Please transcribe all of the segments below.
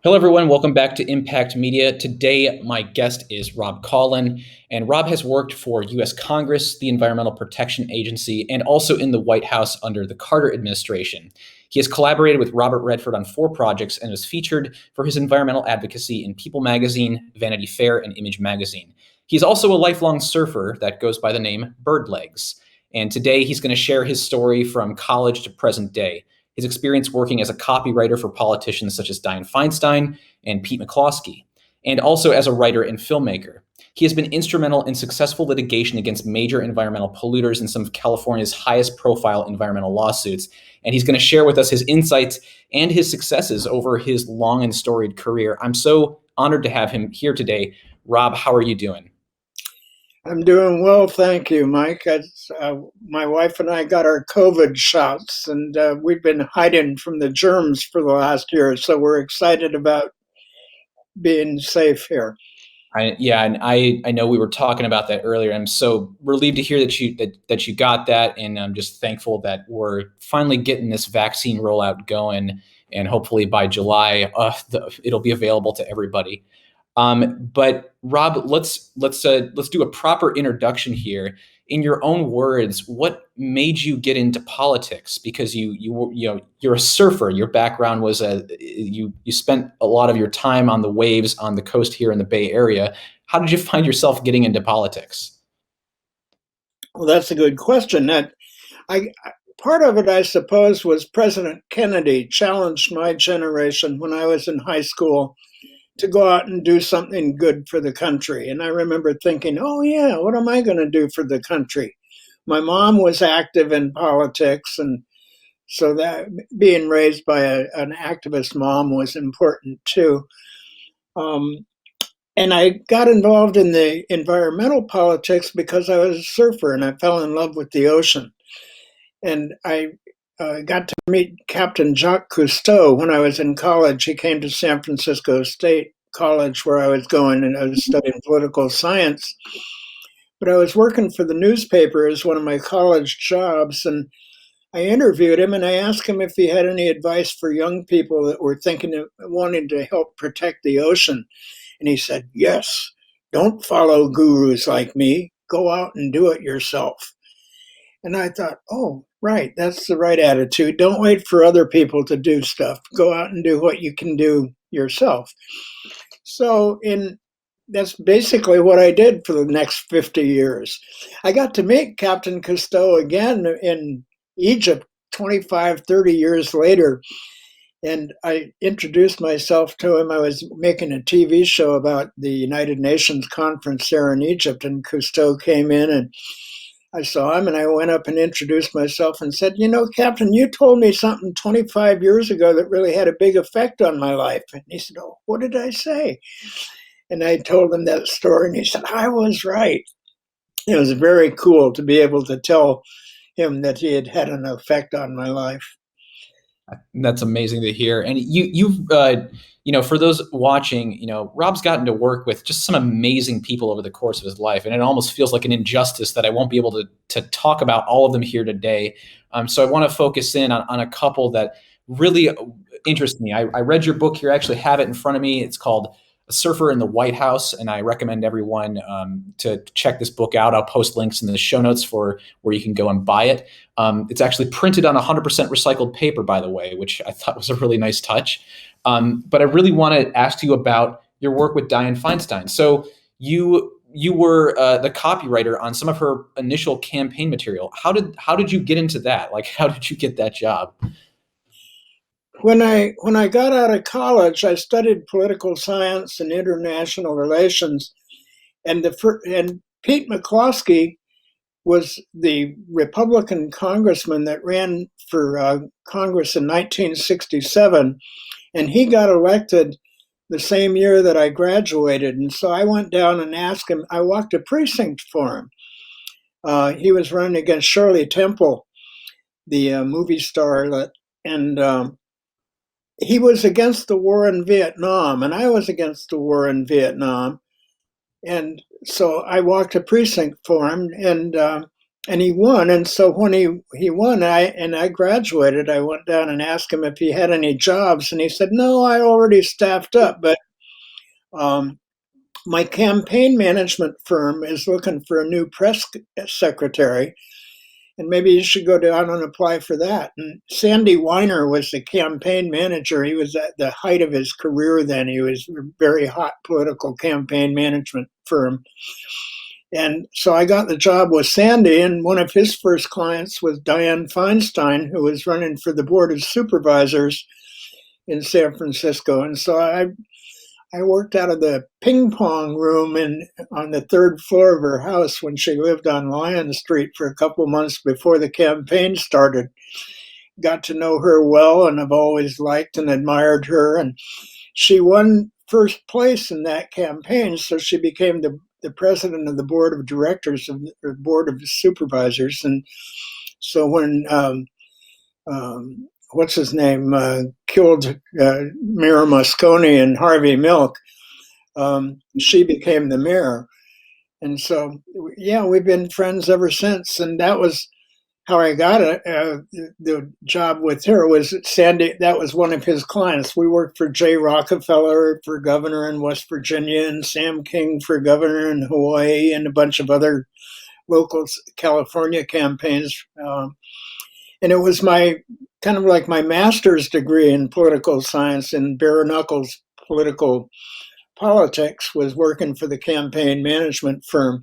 Hello, everyone. Welcome back to Impact Media. Today, my guest is Rob Caughlan, and Rob has worked for U.S. Congress, the Environmental Protection Agency, and also in the White House under the Carter administration. He has collaborated with Robert Redford on 4 projects and was featured for his environmental advocacy in People magazine, Vanity Fair, and Image magazine. He's also a lifelong surfer that goes by the name Birdlegs. And today, he's going to share his story from college to present day. His experience working as a copywriter for politicians such as Diane Feinstein and Pete McCloskey, and also as a writer and filmmaker. He has been instrumental in successful litigation against major environmental polluters in some of California's highest profile environmental lawsuits. And he's going to share with us his insights and his successes over his long and storied career. I'm so honored to have him here today. Rob, how are you doing? I'm doing well, thank you, Mike. My wife and I got our COVID shots, and we've been hiding from the germs for the last year, so we're excited about being safe here. I know we were talking about that earlier. I'm so relieved to hear that you got that, and I'm just thankful that we're finally getting this vaccine rollout going, and hopefully by July, it'll be available to everybody. But Rob, let's do a proper introduction here. In your own words, what made you get into politics? Because you're a surfer. Your background was you spent a lot of your time on the waves on the coast here in the Bay Area. How did you find yourself getting into politics? Well, that's a good question. I Part of it, I suppose, was President Kennedy challenged my generation when I was in high school to go out and do something good for the country. And I remember thinking, oh, yeah, what am I going to do for the country? My mom was active in politics, and so that being raised by an activist mom was important too. Um, and I got involved in the environmental politics because I was a surfer and I fell in love with the ocean. And I got to meet Captain Jacques Cousteau when I was in college. He came to San Francisco State College where I was going, and I was studying political science. But I was working for the newspaper as one of my college jobs, and I interviewed him and I asked him if he had any advice for young people that were thinking of wanting to help protect the ocean. And he said, yes, don't follow gurus like me. Go out and do it yourself. And I thought, oh, right, that's the right attitude. Don't wait for other people to do stuff. Go out and do what you can do yourself. So that's basically what I did for the next 50 years. I got to meet Captain Cousteau again in Egypt 25, 30 years later. And I introduced myself to him. I was making a TV show about the United Nations conference there in Egypt, and Cousteau came in and I saw him and I went up and introduced myself and said, you know, Captain, you told me something 25 years ago that really had a big effect on my life. And he said, oh, what did I say? And I told him that story and he said, I was right. It was very cool to be able to tell him that he had had an effect on my life. That's amazing to hear. And for those watching, Rob's gotten to work with just some amazing people over the course of his life, and it almost feels like an injustice that I won't be able to talk about all of them here today. So I want to focus in on a couple that really interest me. I read your book here. I actually have it in front of me. It's called A Surfer in the White House, and I recommend everyone to check this book out. I'll post links in the show notes for where you can go and buy it. It's actually printed on 100% recycled paper, by the way, which I thought was a really nice touch. But I really want to ask you about your work with Diane Feinstein. So you were the copywriter on some of her initial campaign material. How did you get into that? Like, how did you get that job? When I got out of college, I studied political science and international relations, and Pete McCloskey was the Republican congressman that ran for Congress in 1967, and he got elected the same year that I graduated. And so I went down and asked him. I walked a precinct for him. He was running against Shirley Temple, the movie starlet, and he was against the war in Vietnam, and I was against the war in Vietnam. And so I walked a precinct for him, and and he won. And so when he won, I graduated. I went down and asked him if he had any jobs, and he said, "No, I already staffed up, but um, my campaign management firm is looking for a new press secretary, and maybe you should go down and apply for that." And Sandy Weiner was the campaign manager. He was at the height of his career then. He was a very hot political campaign management firm. And so I got the job with Sandy, and one of his first clients was Diane Feinstein, who was running for the Board of Supervisors in San Francisco. And so I worked out of the ping pong room on the third floor of her house when she lived on Lyon Street for a couple months before the campaign started. Got to know her well, and I've always liked and admired her. And she won first place in that campaign, so she became the president of the board of directors of the board of supervisors. And so when what's his name killed Mayor Moscone and Harvey Milk, she became the mayor. And so, yeah, we've been friends ever since. And that was how I got it. The job with her was Sandy. That was one of his clients. We worked for Jay Rockefeller for governor in West Virginia, and Sam King for governor in Hawaii, and a bunch of other local California campaigns. And it was my kind of like my master's degree in political science and bare knuckles political politics was working for the campaign management firm,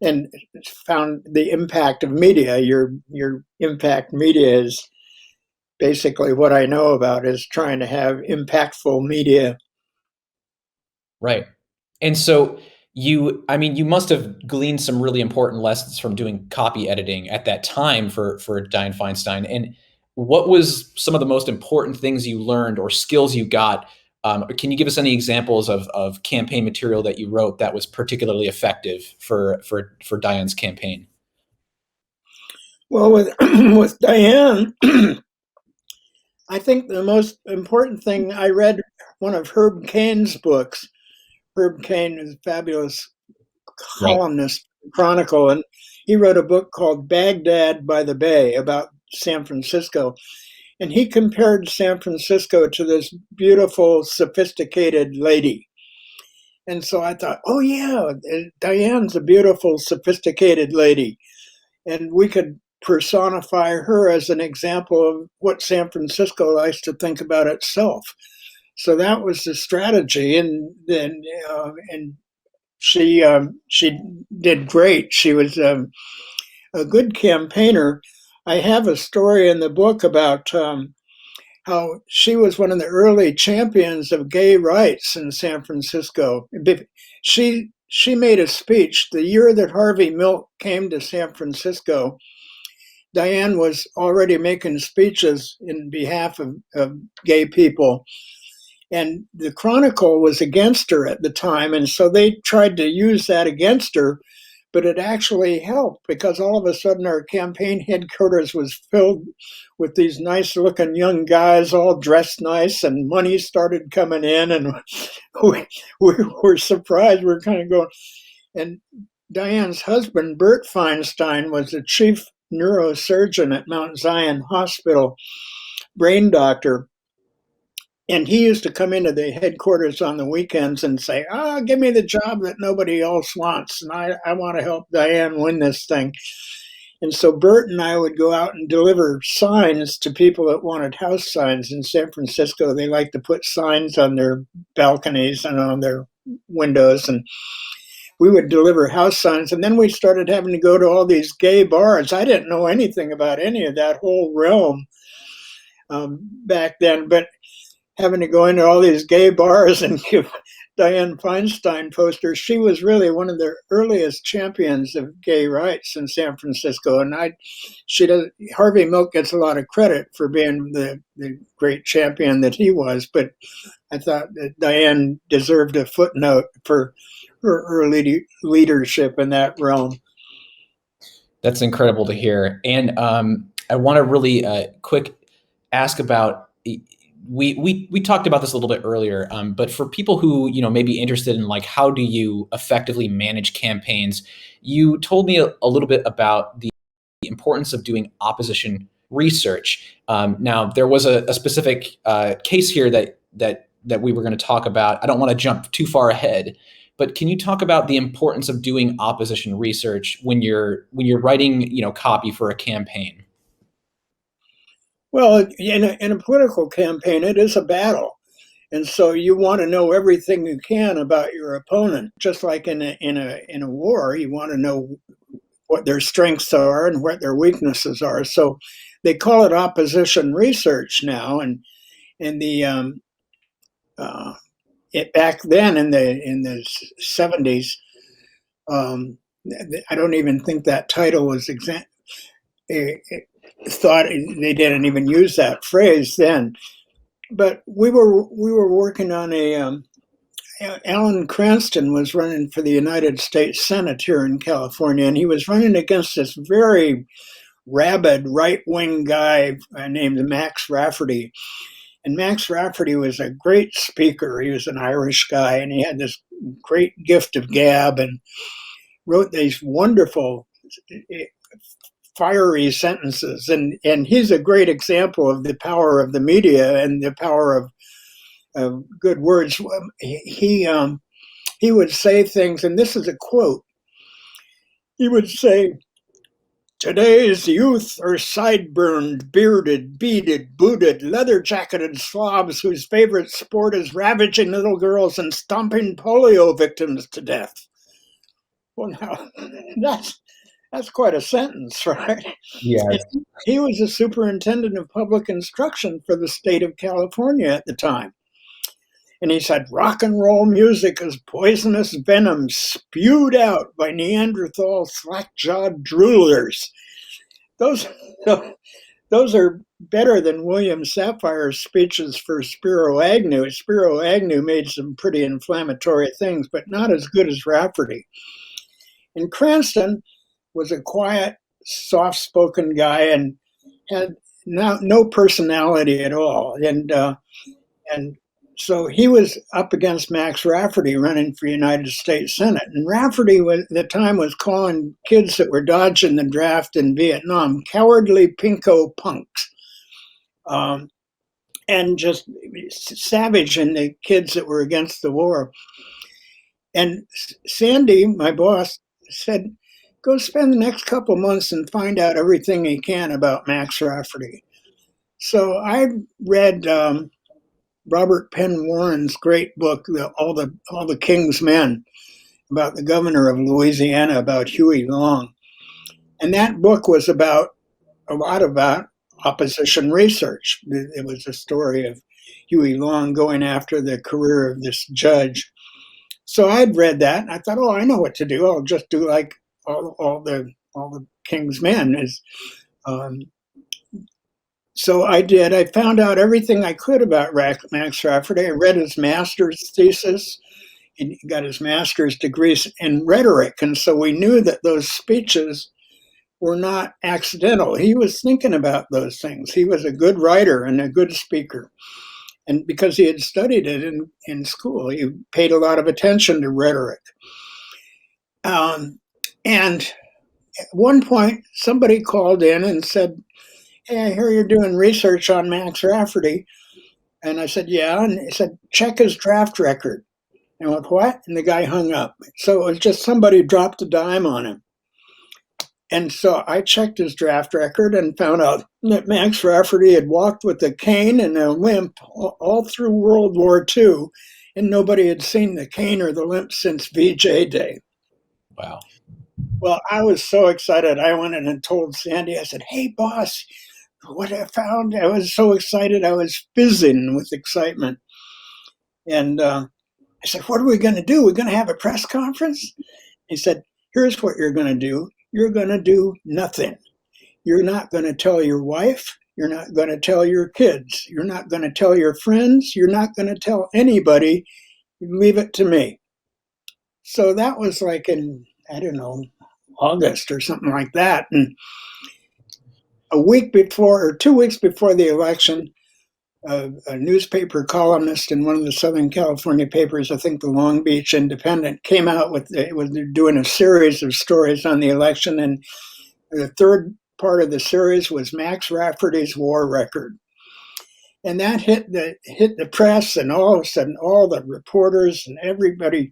and found the impact of media. Your impact media is basically what I know about, is trying to have impactful media. Right. And so you must have gleaned some really important lessons from doing copy editing at that time for Diane Feinstein. And what was some of the most important things you learned or skills you got? Can you give us any examples of campaign material that you wrote that was particularly effective for Diane's campaign? Well, with with Diane, I think the most important thing, I read one of Herb Cain's books. Herb Cain is a fabulous Right. columnist, Chronicle, and he wrote a book called Baghdad by the Bay about San Francisco. And he compared San Francisco to this beautiful, sophisticated lady. And so I thought, oh, yeah, Diane's a beautiful, sophisticated lady. And we could personify her as an example of what San Francisco likes to think about itself. So that was the strategy. And then, and she did great. She was a good campaigner. I have a story in the book about how she was one of the early champions of gay rights in San Francisco. She made a speech the year that Harvey Milk came to San Francisco. Diane was already making speeches in behalf of gay people, and the Chronicle was against her at the time, and so they tried to use that against her. But it actually helped, because all of a sudden our campaign headquarters was filled with these nice looking young guys all dressed nice, and money started coming in, and we were surprised. We were kind of going. And Diane's husband, Bert Feinstein, was the chief neurosurgeon at Mount Zion Hospital, brain doctor. And he used to come into the headquarters on the weekends and say, give me the job that nobody else wants. And I want to help Diane win this thing. And so Bert and I would go out and deliver signs to people that wanted house signs in San Francisco. They like to put signs on their balconies and on their windows. And we would deliver house signs. And then we started having to go to all these gay bars. I didn't know anything about any of that whole realm back then, but having to go into all these gay bars and give Diane Feinstein posters. She was really one of the earliest champions of gay rights in San Francisco. And Harvey Milk gets a lot of credit for being the great champion that he was, but I thought that Diane deserved a footnote for her early leadership in that realm. That's incredible to hear. And I want to really quick ask about we talked about this a little bit earlier, but for people who may be interested in like how do you effectively manage campaigns, you told me a little bit about the importance of doing opposition research. Now there was a specific case here that we were going to talk about. I don't want to jump too far ahead, but can you talk about the importance of doing opposition research when you're writing copy for a campaign? Well, in a political campaign, it is a battle. And so you want to know everything you can about your opponent. Just like in a war, you want to know what their strengths are and what their weaknesses are. So they call it opposition research now. And in the back then in the 70s, I don't even think that title was thought they didn't even use that phrase then. But we were working on Alan Cranston was running for the United States Senate here in California, and he was running against this very rabid right-wing guy named Max Rafferty. And Max Rafferty was a great speaker. He was an Irish guy, and he had this great gift of gab and wrote these wonderful, fiery sentences. And he's a great example of the power of the media and the power of good words. He would say things, and this is a quote. He would say, "Today's youth are sideburns, bearded, beaded, booted, leather-jacketed slobs whose favorite sport is ravaging little girls and stomping polio victims to death." Well, now, that's quite a sentence, right? Yeah. He was a superintendent of public instruction for the state of California at the time. And he said, "Rock and roll music is poisonous venom spewed out by Neanderthal slack-jawed droolers." Those, those are better than William Sapphire's speeches for Spiro Agnew. Spiro Agnew made some pretty inflammatory things, but not as good as Rafferty. And Cranston was a quiet, soft-spoken guy and had no personality at all. And so he was up against Max Rafferty running for United States Senate. And Rafferty at the time was calling kids that were dodging the draft in Vietnam cowardly pinko punks, and just savaging the kids that were against the war. And Sandy, my boss, said, "Go spend the next couple months and find out everything you can about Max Rafferty." So I read Robert Penn Warren's great book, All the King's Men, about the governor of Louisiana, about Huey Long. And that book was a lot about opposition research. It was a story of Huey Long going after the career of this judge. So I'd read that, and I thought, oh, I know what to do. I'll just do like all the King's Men. So I did. I found out everything I could about Max Rafferty. I read his master's thesis. He got his master's degrees in rhetoric. And so we knew that those speeches were not accidental. He was thinking about those things. He was a good writer and a good speaker. And because he had studied it in school, he paid a lot of attention to rhetoric. And at one point, somebody called in and said, "Hey, I hear you're doing research on Max Rafferty." And I said, "Yeah." And he said, "Check his draft record." And I went, "What?" And the guy hung up. So it was just somebody dropped a dime on him. And so I checked his draft record and found out that Max Rafferty had walked with a cane and a limp all through World War II, and nobody had seen the cane or the limp since VJ Day. Wow. Well, I was so excited. I went in and told Sandy, I said, "Hey, boss, what I found." I was so excited. I was fizzing with excitement. And I said, "What are we going to do? We're going to have a press conference?" He said, "Here's what you're going to do. You're going to do nothing. You're not going to tell your wife. You're not going to tell your kids. You're not going to tell your friends. You're not going to tell anybody. You leave it to me." So that was like in, I don't know, August or something like that. And a week before or 2 weeks before the election, a newspaper columnist in one of the Southern California papers, I think the Long Beach Independent, came out with doing a series of stories on the election, and the third part of the series was Max Rafferty's war record. And that hit the press, and all of a sudden, all the reporters and everybody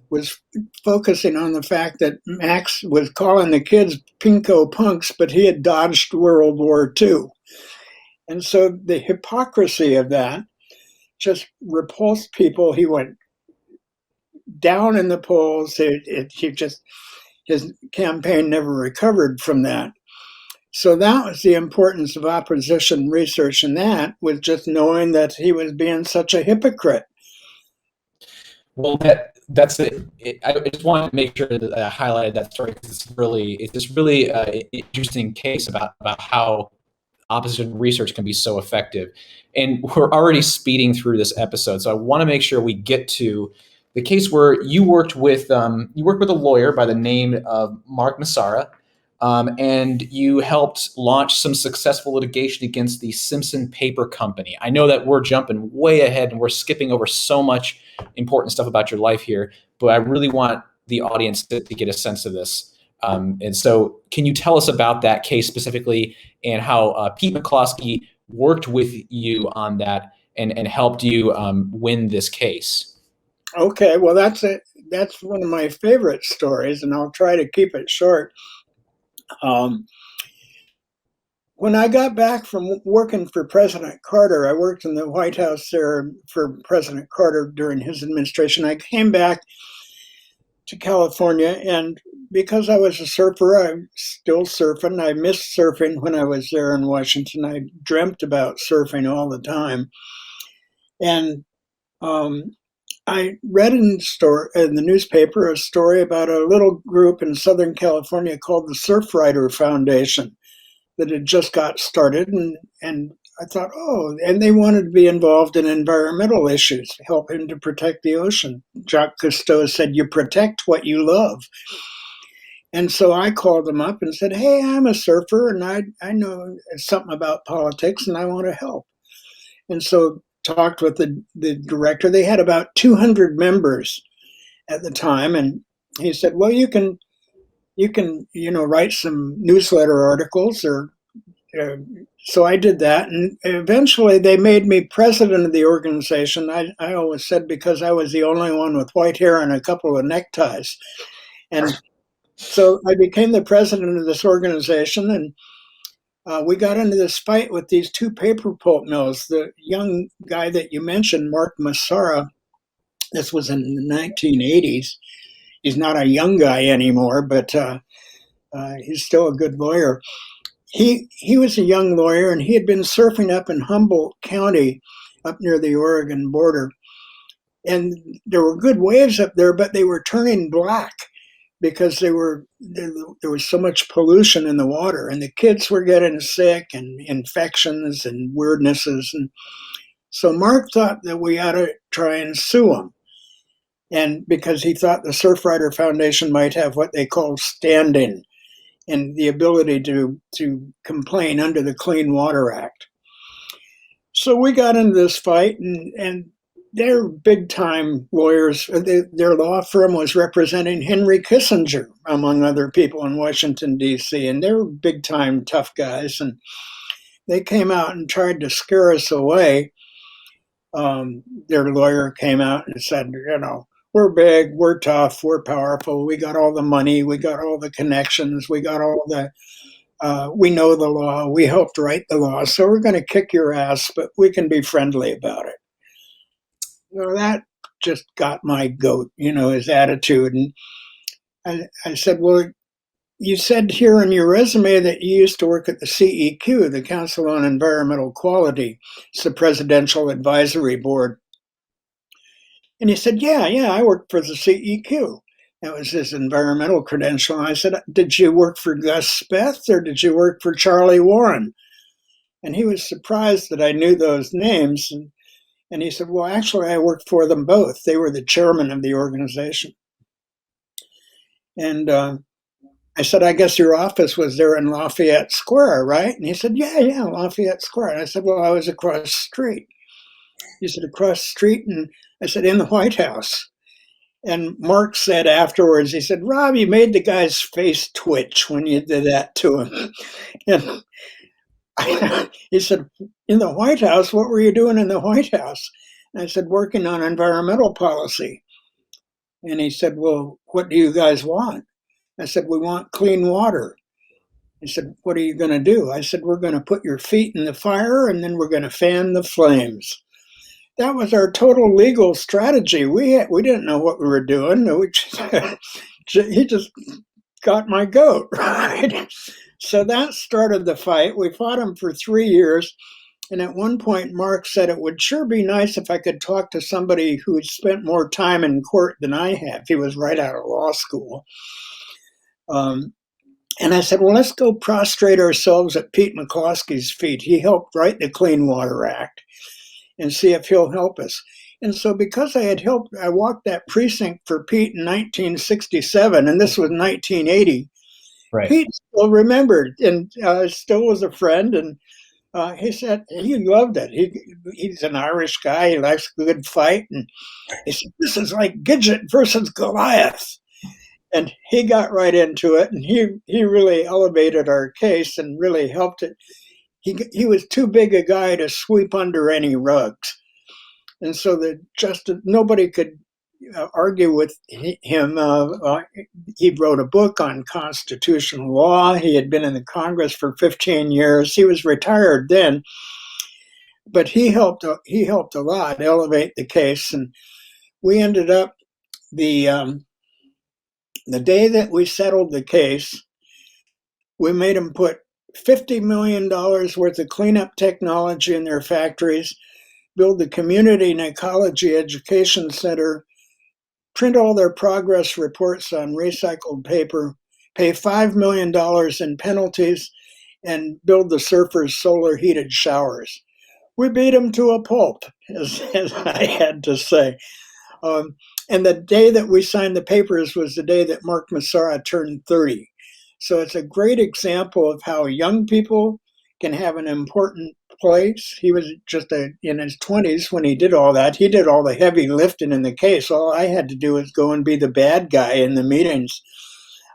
was focusing on the fact that Max was calling the kids pinko punks, but he had dodged World War II. And so the hypocrisy of that just repulsed people. He went down in the polls. His campaign never recovered from that. So that was the importance of opposition research, and that was just knowing that he was being such a hypocrite. Well, that's it. I just wanted to make sure that I highlighted that story because it's this really interesting case about how opposition research can be so effective. And we're already speeding through this episode, so I want to make sure we get to the case where you worked with a lawyer by the name of Mark Massara. And you helped launch some successful litigation against the Simpson Paper Company. I know that we're jumping way ahead and we're skipping over so much important stuff about your life here, but I really want the audience to get a sense of this. And so can you tell us about that case specifically and how Pete McCloskey worked with you on that and helped you win this case? Okay, well, that's one of my favorite stories, and I'll try to keep it short. When I got back from working for President Carter, I worked in the White House there for President Carter during his administration. I came back to California, and because I was a surfer, I'm still surfing. I missed surfing when I was there in Washington. I dreamt about surfing all the time. And I read in the newspaper a story about a little group in Southern California called the Surfrider Foundation that had just got started, and I thought, oh, and they wanted to be involved in environmental issues, helping to protect the ocean. Jacques Cousteau said, "You protect what you love." And so I called them up and said, "Hey, I'm a surfer, and I know something about politics, and I want to help." And so talked with the director. They had about 200 members at the time, and he said, "Well, you can write some newsletter articles or." So I did that, and eventually they made me president of the organization. I always said because I was the only one with white hair and a couple of neckties. And so I became the president of this organization, and we got into this fight with these two paper pulp mills. The young guy that you mentioned, Mark Massara, this was in the 1980s. He's not a young guy anymore, but he's still a good lawyer. He was a young lawyer, and he had been surfing up in Humboldt County up near the Oregon border. And there were good waves up there, but they were turning black because there was so much pollution in the water, and the kids were getting sick and infections and weirdnesses. And so Mark thought that we ought to try and sue him. And because he thought the Surfrider Foundation might have what they call standing and the ability to complain under the Clean Water Act. So we got into this fight, and they're big time lawyers. Their law firm was representing Henry Kissinger, among other people in Washington, D.C., and they're big time tough guys. And they came out and tried to scare us away. Their lawyer came out and said, we're big, we're tough, we're powerful, we got all the money, we got all the connections, we got all we know the law, we helped write the law, so we're going to kick your ass, but we can be friendly about it. That just got my goat, his attitude. And I said, well, you said here in your resume that you used to work at the CEQ, the Council on Environmental Quality. It's the Presidential Advisory Board. And he said, yeah, I worked for the CEQ. That was his environmental credential. And I said, did you work for Gus Speth or did you work for Charlie Warren? And he was surprised that I knew those names. And he said, well, actually, I worked for them both. They were the chairman of the organization. And I said, I guess your office was there in Lafayette Square, right? And he said, yeah, Lafayette Square. And I said, well, I was across the street. He said, across the street. And I said, in the White House. And Mark said afterwards, he said, Rob, you made the guy's face twitch when you did that to him. And he said, in the White House, what were you doing in the White House? And I said, working on environmental policy. And he said, well, what do you guys want? I said, we want clean water. He said, what are you going to do? I said, we're going to put your feet in the fire and then we're going to fan the flames. That was our total legal strategy. We didn't know what we were doing. He just got my goat, right? So that started the fight. We fought him for 3 years. And at one point, Mark said it would sure be nice if I could talk to somebody who had spent more time in court than I have. He was right out of law school. And I said, well, let's go prostrate ourselves at Pete McCloskey's feet. He helped write the Clean Water Act, and see if he'll help us. And so because I had helped, I walked that precinct for Pete in 1967, and this was 1980. Right. Pete still remembered and still was a friend. And he said he loved it. He's an Irish guy. He likes a good fight. And he said, this is like Gidget versus Goliath. And he got right into it. And he really elevated our case and really helped it. He was too big a guy to sweep under any rugs. And so nobody could argue with him. He wrote a book on constitutional law. He had been in the Congress for 15 years. He was retired then, but he helped a lot elevate the case. And we ended up the day that we settled the case, we made him put $50 million worth of cleanup technology in their factories, build the Community and Ecology Education Center, print all their progress reports on recycled paper, pay $5 million in penalties, and build the surfers' solar heated showers. We beat them to a pulp, as I had to say. And the day that we signed the papers was the day that Mark Massara turned 30. So it's a great example of how young people can have an important place. He was just in his 20s when he did all that. He did all the heavy lifting in the case. All I had to do was go and be the bad guy in the meetings.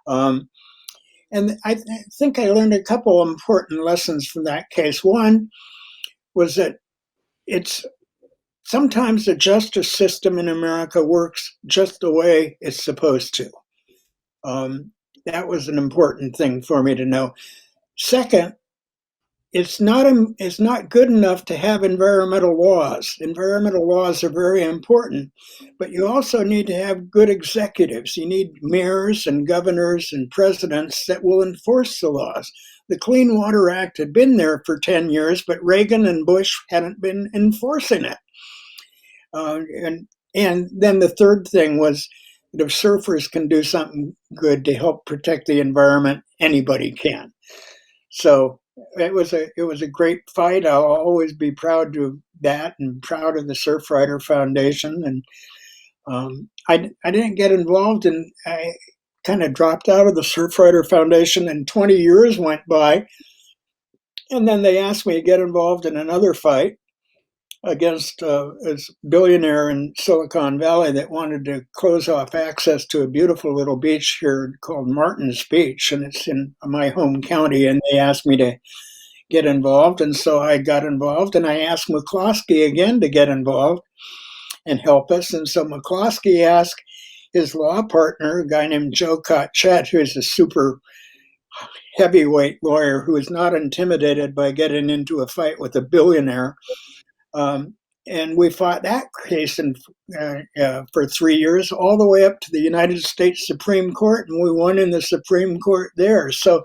And I think I learned a couple of important lessons from that case. One was that sometimes the justice system in America works just the way it's supposed to. That was an important thing for me to know. Second, it's not good enough to have environmental laws. Environmental laws are very important, but you also need to have good executives. You need mayors and governors and presidents that will enforce the laws. The Clean Water Act had been there for 10 years, but Reagan and Bush hadn't been enforcing it. And then the third thing was that if surfers can do something good to help protect the environment, anybody can. So it was a great fight. I'll always be proud of that and proud of the Surfrider Foundation. And I didn't get involved, and I kind of dropped out of the Surfrider Foundation, and 20 years went by. And then they asked me to get involved in another fight against a billionaire in Silicon Valley that wanted to close off access to a beautiful little beach here called Martin's Beach, and it's in my home county. And they asked me to get involved, and so I got involved, and I asked McCloskey again to get involved and help us. And so McCloskey asked his law partner, a guy named Joe Cotchett, who is a super heavyweight lawyer who is not intimidated by getting into a fight with a billionaire. And we fought that case for 3 years, all the way up to the United States Supreme Court, and we won in the Supreme Court there. So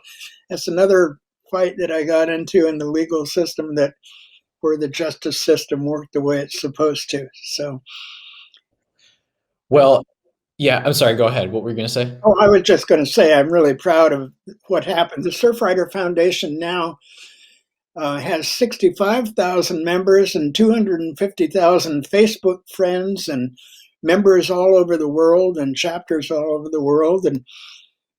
that's another fight that I got into in the legal system, where the justice system worked the way it's supposed to. So, Well, yeah, I'm sorry. Go ahead. What were you going to say? oh, I was just going to say I'm really proud of what happened. The Surfrider Foundation now has 65,000 members and 250,000 Facebook friends and members all over the world and chapters all over the world. And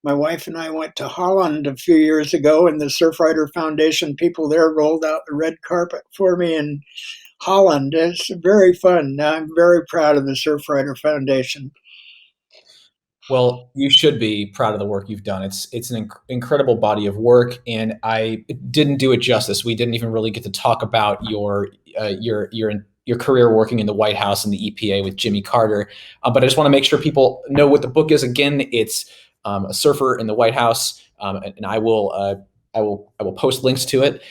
my wife and I went to Holland a few years ago, and the Surfrider Foundation people there rolled out the red carpet for me, and Holland. It's very fun. I'm very proud of the Surfrider Foundation. Well, you should be proud of the work you've done. It's an incredible body of work, and I didn't do it justice. We didn't even really get to talk about your career working in the White House and the EPA with Jimmy Carter. But I just want to make sure people know what the book is. Again, it's A Surfer in the White House, and I will post links to it.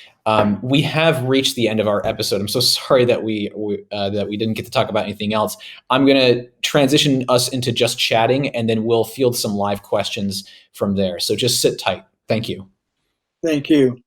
We have reached the end of our episode. I'm so sorry that we didn't get to talk about anything else. I'm going to transition us into just chatting, and then we'll field some live questions from there. So just sit tight. Thank you. Thank you.